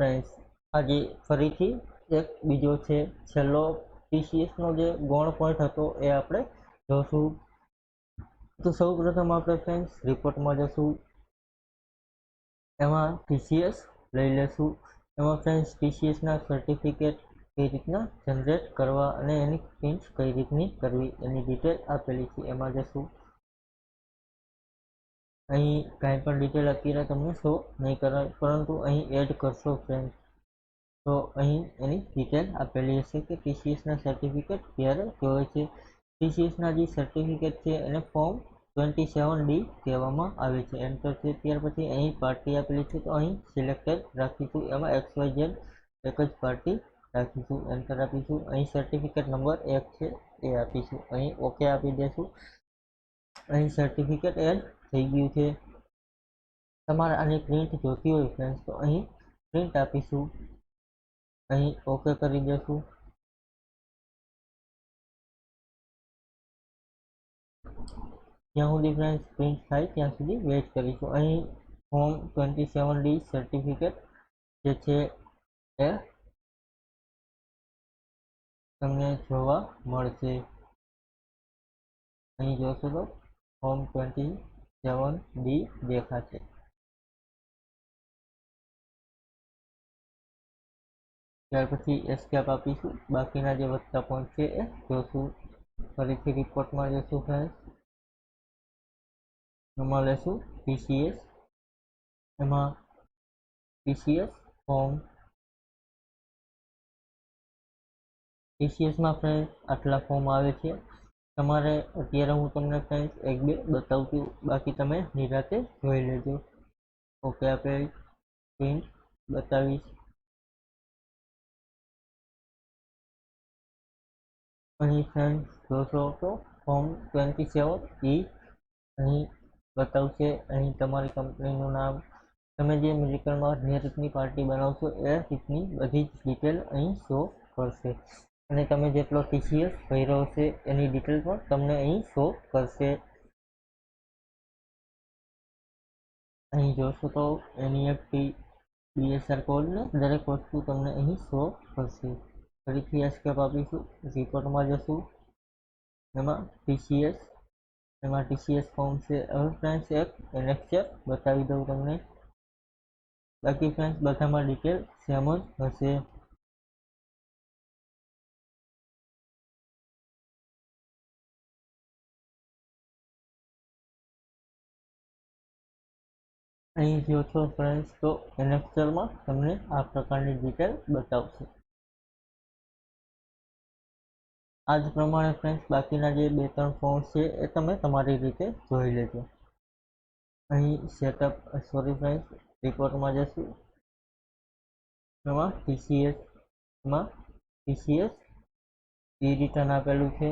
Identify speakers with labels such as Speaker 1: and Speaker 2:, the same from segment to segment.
Speaker 1: Friends, આજે ફરીથી એક બીજો છે છેલ્લો ટીસીએસનો જે ગૌણ પોઈન્ટ હતો એ આપણે જોશું. તો સૌ પ્રથમ આપણે ફ્રેન્ડ્સ રિપોર્ટમાં જશું, એમાં ટીસીએસ લઈ લેશું. એમાં ફ્રેન્ડ્સ ટીસીએસના સર્ટિફિકેટ કઈ રીતના જનરેટ કરવા અને એની પ્રિન્ટ કઈ રીતની કરવી એની ડિટેલ આપેલી છે. એમાં જશું. અહીં કાંઈ પણ ડિટેલ અત્યારે તમને શો નહીં કરાય, પરંતુ અહીં એડ કરશો ફ્રેન્ડ્સ તો અહીં એની ડિટેલ આપેલી હશે કે ટીસીએસના સર્ટિફિકેટ ક્યારે જોવે છે. ટીસીએસના જે સર્ટિફિકેટ છે એને ફોર્મ 27D કહેવામાં આવે છે. એન્ટર છે. ત્યાર પછી અહીં પાર્ટી આપેલી છે તો અહીં સિલેક્ટેડ રાખીશું. એમાં XYZ એક જ પાર્ટી રાખીશું. એન્ટર આપીશું. અહીં સર્ટિફિકેટ નંબર 1 છે એ આપીશું. અહીં ઓકે આપી દઈશું. અહીં સર્ટિફિકેટ એડ થઈ ગયું છે. તમારે આની પ્રિન્ટ જોતી હોય ફ્રેન્ડ્સ તો અહીં પ્રિન્ટ આપીશું. અહીં ઓકે કરી દઈશું. જ્યાં સુધી ફ્રેન્ડ્સ પ્રિન્ટ થાય ત્યાં સુધી વેઇટ કરીશું. અહીં ફોર્મ 27D સર્ટિફિકેટ જે છે એ તમને જોવા મળશે. અહીં જોશો તો ફોર્મ 27D દેખાશે. ત્યાર પછી એસ્કેપ આપીશું. બાકીના જે વધતા પોઈન્ટ છે એ જોશું. ફરીથી રિપોર્ટમાં જશું ફ્રેન્ડ્સ. એમાં લેશું ટીસીએસ. એમાં ટીસીએસ ફોર્મ ટીસીએસમાં ફ્રેન્ડ્સ આટલા ફોર્મ આવે છે. તમારે અત્યારે હું તમને ફ્રેન્ડ્સ એક બે બતાવું છું, બાકી તમે નિરાતે જોઈ લેજો. ઓકે આપે પ્રિન્ટ બતાવીશ. અહીં ફ્રેન્ડ્સ જોશો તો ફોર્મ 27E અહીં બતાવશે. અહીં તમારી કંપનીનું નામ, તમે જે મેડિકલમાં જે રીતની પાર્ટી બનાવશો એ રીતની બધી જ ડિટેલ અહીં શો કરશે. અને તમે જેટલો ટીસીએસ ભર્યો હશે એની ડિટેલ પણ તમને અહીં શો કરશે. અહીં જોશો તો NEFT BSR કોડ ને દરેક વસ્તુ તમને અહીં શો કરશે. ફરીથી એસ્કેપ આપીશું. રિપોર્ટમાં જશું. એમાં ટીસીએસ ફોર્મ છે. હવે ફ્રેન્ડ્સ એક એનેક્ચર બતાવી દઉં તમને. બાકી ફ્રેન્ડ્સ બધામાં ડિટેલ સેમ જ હશે. અહીં જો છો ફ્રેન્ડ્સ તો એનેક્ચરમાં તમને આ પ્રકારની ડિટેલ બતાવશે. આ જ પ્રમાણે ફ્રેન્ડ્સ બાકીના જે 2-3 ફોર્મ છે એ તમે તમારી રીતે જોઈ લેજો. અહીં સેટઅપ ફ્રેન્ડ્સ રિપોર્ટમાં જશું. એમાં ટીસીએસ ઈ રિટર્ન આપેલું છે.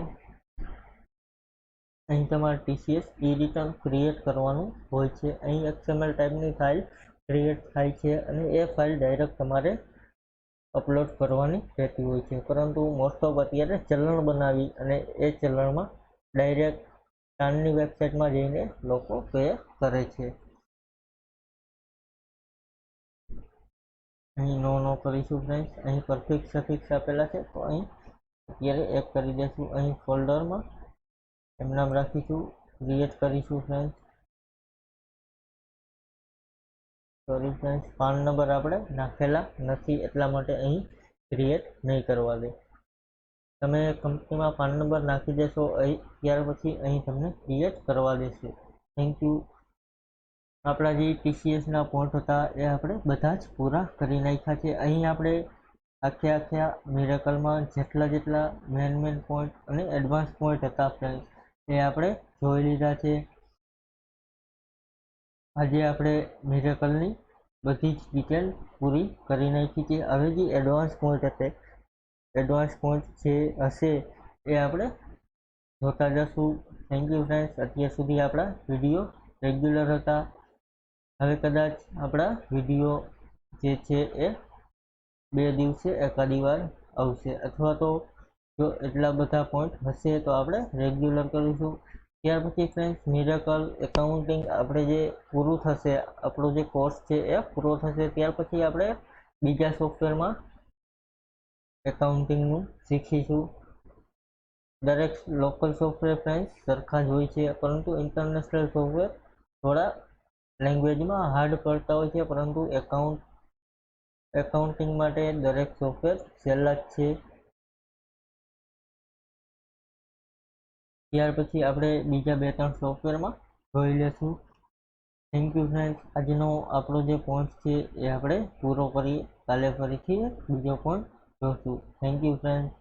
Speaker 1: અહીં તમારે ટીસીએસ ઈ રિટર્ન ક્રિએટ કરવાનું હોય છે. અહીં XML ટાઈપની ફાઇલ ક્રિએટ થાય છે અને એ ફાઇલ ડાયરેક્ટ તમારે અપલોડ કરવાની રહેતી હોય છે. પરંતુ મોસ્ટ ઓફ અત્યારે ચલણ બનાવી અને એ ચલણમાં ડાયરેક્ટ ટાણની વેબસાઇટમાં જઈને લોકો પે કરે છે. અહીં નો કરીશું ફ્રેન્ડ્સ. અહીં પરફેક્ટ સફિક્સ આપેલા છે તો અહીં અત્યારે એક કરી દઈશું. અહીં ફોલ્ડરમાં એમ નામ રાખીશું. ક્રિએટ કરીશું friends. Sorry friends, PAN number આપણે નાખેલા નથી એટલા માટે અહીં ક્રિએટ નહીં કરવા દે. તમે કંપનીમાં પાન નંબર નાખી દેશો ત્યાર પછી અહીં તમને ક્રિએટ કરવા દેશે. Thank you. આપણા જે ટીસીએસના પોઈન્ટ હતા એ આપણે બધા જ પૂરા કરી નાખ્યા છે. અહીં આપણે આખા મિરેકલમાં જેટલા મેન પોઈન્ટ અને એડવાન્સ પોઈન્ટ હતા ફ્રેન્ડ્સ એ આપણે જોઈ લીધા છે. આજે આપણે મિરેકલની બધી જ ડિટેલ પૂરી કરી નાખી છે. હવે જે એડવાન્સ પોઈન્ટ જે હશે એ આપણે જોતા જશું. Thank you friends. અત્યાર સુધી આપણા વિડીયો રેગ્યુલર હતા. હવે કદાચ આપણા વિડીયો જે છે એ 2 દિવસે એકાદી વાર આવશે, અથવા તો જો એટલા બધા પોઈન્ટ હશે તો આપણે રેગ્યુલર કરીશું. ત્યાર પછી ફ્રેન્ડ્સ મિરેકલ એકાઉન્ટિંગ આપણે જે પૂરું થશે, આપણો જે કોર્સ છે એ પૂરો થશે ત્યાર પછી આપણે બીજા સોફ્ટવેરમાં એકાઉન્ટિંગનું શીખીશું. દરેક લોકલ સોફ્ટવેર ફ્રેન્ડ્સ સરખા જ હોય છે, પરંતુ ઇન્ટરનેશનલ સોફ્ટવેર થોડા લેંગ્વેજમાં હાર્ડ પડતા હોય છે, પરંતુ એકાઉન્ટિંગ માટે દરેક સોફ્ટવેર સહેલા જ છે. ત્યાર પછી આપણે બીજા 2-3 સોફ્ટવેરમાં જોઈ લેશું. Thank you friends. આજનો આપણો જે પોઈન્ટ છે એ આપણે પૂરો કરીએ. કાલે ફરીથી બીજો પોઈન્ટ જોશું. Thank you friends.